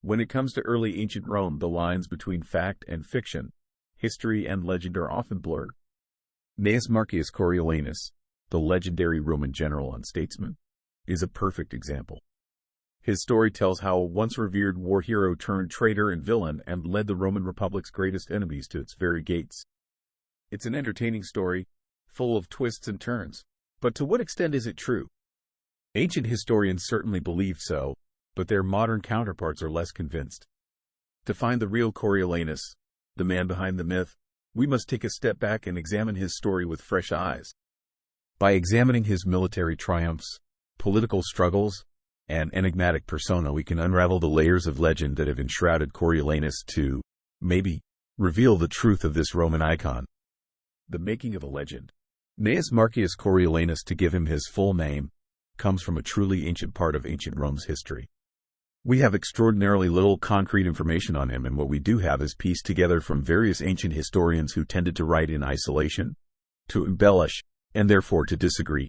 When it comes to early ancient Rome, the lines between fact and fiction, history and legend are often blurred. Gnaeus Marcius Coriolanus, the legendary Roman general and statesman, is a perfect example. His story tells how a once-revered war hero turned traitor and villain and led the Roman Republic's greatest enemies to its very gates. It's an entertaining story, full of twists and turns. But to what extent is it true? Ancient historians certainly believed so, but their modern counterparts are less convinced. To find the real Coriolanus, the man behind the myth, we must take a step back and examine his story with fresh eyes. By examining his military triumphs, political struggles, and enigmatic persona, we can unravel the layers of legend that have enshrouded Coriolanus to, maybe, reveal the truth of this Roman icon. The making of a legend. Gnaeus Marcius Coriolanus, to give him his full name, comes from a truly ancient part of ancient Rome's history. We have extraordinarily little concrete information on him, and what we do have is pieced together from various ancient historians who tended to write in isolation, to embellish, and therefore to disagree.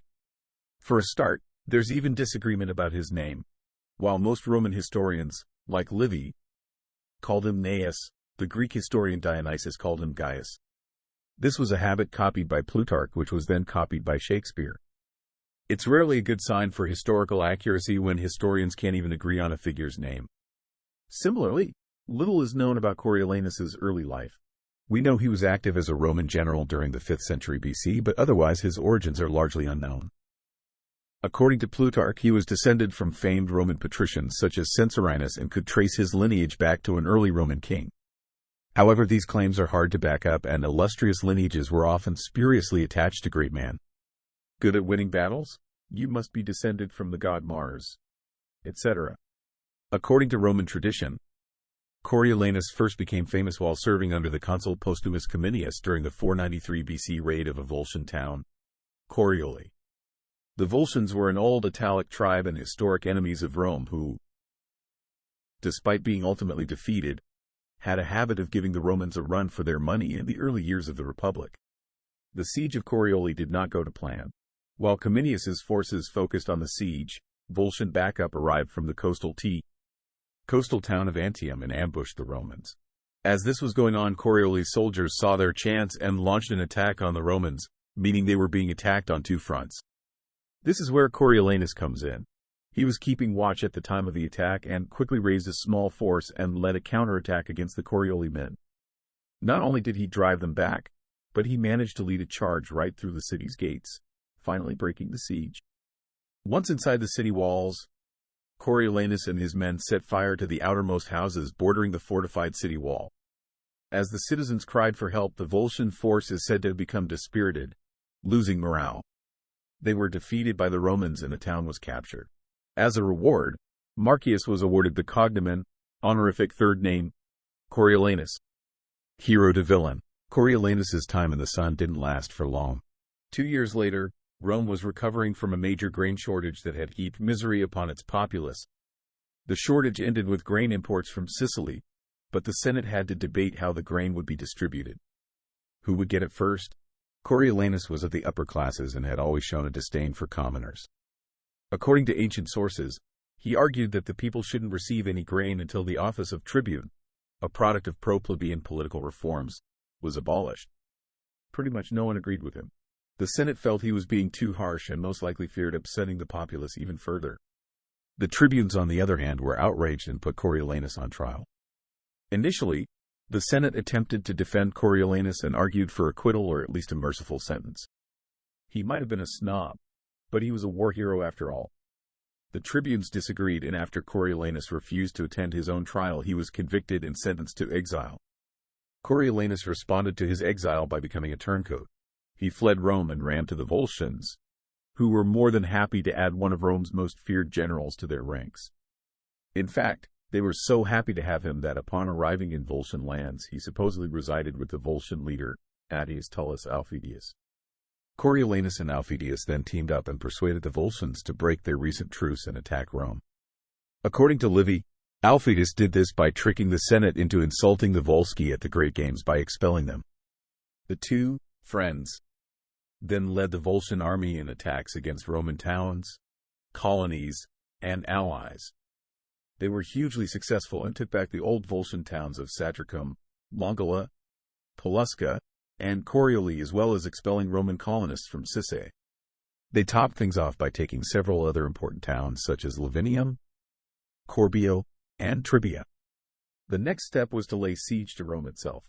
For a start, there's even disagreement about his name. While most Roman historians, like Livy, called him Gnaeus, the Greek historian Dionysius called him Gaius. This was a habit copied by Plutarch, which was then copied by Shakespeare. It's rarely a good sign for historical accuracy when historians can't even agree on a figure's name. Similarly, little is known about Coriolanus's early life. We know he was active as a Roman general during the 5th century BC, but otherwise his origins are largely unknown. According to Plutarch, he was descended from famed Roman patricians such as Censorinus and could trace his lineage back to an early Roman king. However, these claims are hard to back up, and illustrious lineages were often spuriously attached to great men. Good at winning battles? You must be descended from the god Mars, etc. According to Roman tradition, Coriolanus first became famous while serving under the consul Postumus Cominius during the 493 BC raid of a Volscian town, Corioli. The Volscians were an old Italic tribe and historic enemies of Rome who, despite being ultimately defeated, had a habit of giving the Romans a run for their money in the early years of the Republic. The siege of Corioli did not go to plan. While Cominius's forces focused on the siege, Volscian backup arrived from the coastal town of Antium and ambushed the Romans. As this was going on, Corioli's soldiers saw their chance and launched an attack on the Romans, meaning they were being attacked on two fronts. This is where Coriolanus comes in. He was keeping watch at the time of the attack and quickly raised a small force and led a counterattack against the Corioli men. Not only did he drive them back, but he managed to lead a charge right through the city's gates, finally breaking the siege. Once inside the city walls, Coriolanus and his men set fire to the outermost houses bordering the fortified city wall. As the citizens cried for help, the Volscian force is said to have become dispirited, losing morale. They were defeated by the Romans and the town was captured. As a reward, Marcius was awarded the cognomen, honorific third name, Coriolanus. Hero to villain. Coriolanus's time in the sun didn't last for long. 2 years later, Rome was recovering from a major grain shortage that had heaped misery upon its populace. The shortage ended with grain imports from Sicily, but the Senate had to debate how the grain would be distributed. Who would get it first? Coriolanus was of the upper classes and had always shown a disdain for commoners. According to ancient sources, he argued that the people shouldn't receive any grain until the office of tribune, a product of pro-plebeian political reforms, was abolished. Pretty much no one agreed with him. The Senate felt he was being too harsh and most likely feared upsetting the populace even further. The tribunes, on the other hand, were outraged and put Coriolanus on trial. Initially, the Senate attempted to defend Coriolanus and argued for acquittal or at least a merciful sentence. He might have been a snob, but he was a war hero after all. The tribunes disagreed, and after Coriolanus refused to attend his own trial, he was convicted and sentenced to exile. Coriolanus responded to his exile by becoming a turncoat. He fled Rome and ran to the Volscians, who were more than happy to add one of Rome's most feared generals to their ranks. In fact, they were so happy to have him that upon arriving in Volscian lands, he supposedly resided with the Volscian leader, Attius Tullus Aufidius. Coriolanus and Aufidius then teamed up and persuaded the Volscians to break their recent truce and attack Rome. According to Livy, Aufidius did this by tricking the Senate into insulting the Volsci at the Great Games by expelling them. The two friends then led the Volscian army in attacks against Roman towns, colonies, and allies. They were hugely successful and took back the old Volscian towns of Satricum, Longala, Pelusca, and Corioli, as well as expelling Roman colonists from Sicily. They topped things off by taking several other important towns such as Lavinium, Corbio, and Tribia. The next step was to lay siege to Rome itself.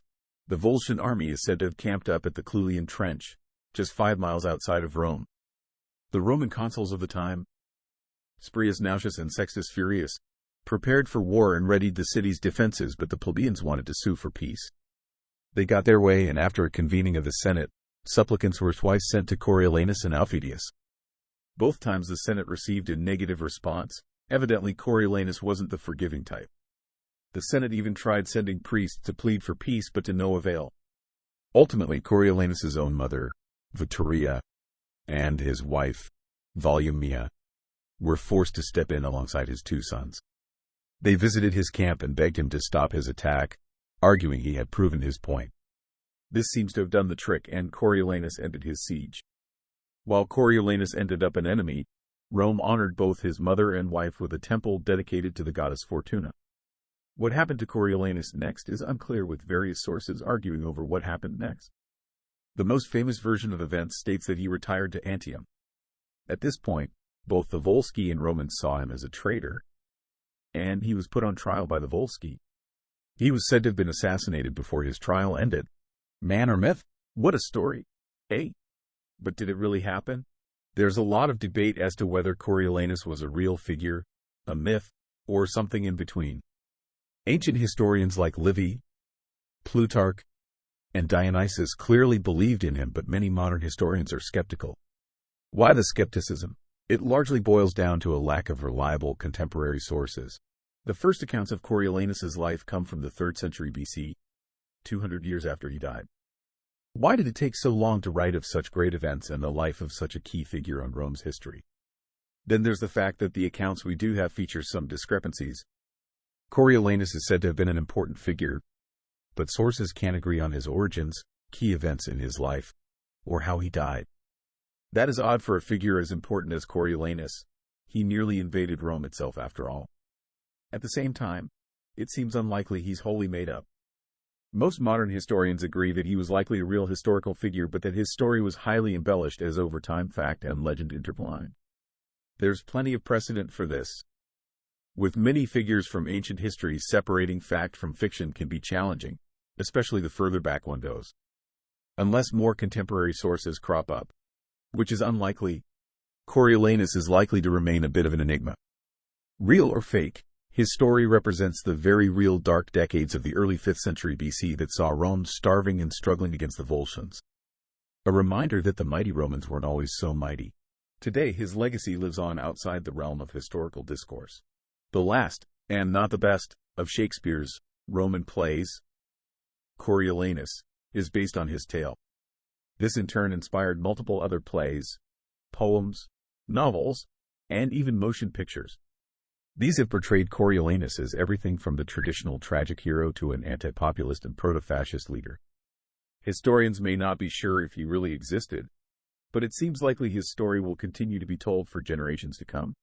The Volscian army is said to have camped up at the Clulian Trench, just 5 miles outside of Rome. The Roman consuls of the time, Spurius Nautius and Sextus Furius, prepared for war and readied the city's defenses, but the plebeians wanted to sue for peace. They got their way, and after a convening of the Senate, supplicants were twice sent to Coriolanus and Aufidius. Both times the Senate received a negative response. Evidently Coriolanus wasn't the forgiving type. The Senate even tried sending priests to plead for peace, but to no avail. Ultimately, Coriolanus's own mother, Vittoria, and his wife, Volumnia, were forced to step in alongside his 2 sons. They visited his camp and begged him to stop his attack, arguing he had proven his point. This seems to have done the trick, and Coriolanus ended his siege. While Coriolanus ended up an enemy, Rome honored both his mother and wife with a temple dedicated to the goddess Fortuna. What happened to Coriolanus next is unclear, with various sources arguing over what happened next. The most famous version of events states that he retired to Antium. At this point, both the Volsci and Romans saw him as a traitor, and he was put on trial by the Volsci. He was said to have been assassinated before his trial ended. Man or myth? What a story, eh? But did it really happen? There's a lot of debate as to whether Coriolanus was a real figure, a myth, or something in between. Ancient historians like Livy, Plutarch, and Dionysius clearly believed in him, but many modern historians are skeptical. Why the skepticism? It largely boils down to a lack of reliable contemporary sources. The first accounts of Coriolanus's life come from the 3rd century BC, 200 years after he died. Why did it take so long to write of such great events and the life of such a key figure on Rome's history? Then there's the fact that the accounts we do have feature some discrepancies. Coriolanus is said to have been an important figure, but sources can't agree on his origins, key events in his life, or how he died. That is odd for a figure as important as Coriolanus. He nearly invaded Rome itself after all. At the same time, it seems unlikely he's wholly made up. Most modern historians agree that he was likely a real historical figure, but that his story was highly embellished as over time fact and legend intertwined. There's plenty of precedent for this. With many figures from ancient history, separating fact from fiction can be challenging, especially the further back one goes. Unless more contemporary sources crop up, which is unlikely, Coriolanus is likely to remain a bit of an enigma. Real or fake? His story represents the very real dark decades of the early 5th century BC that saw Rome starving and struggling against the Volscians. A reminder that the mighty Romans weren't always so mighty. Today his legacy lives on outside the realm of historical discourse. The last, and not the best, of Shakespeare's Roman plays, Coriolanus, is based on his tale. This in turn inspired multiple other plays, poems, novels, and even motion pictures. These have portrayed Coriolanus as everything from the traditional tragic hero to an anti-populist and proto-fascist leader. Historians may not be sure if he really existed, but it seems likely his story will continue to be told for generations to come.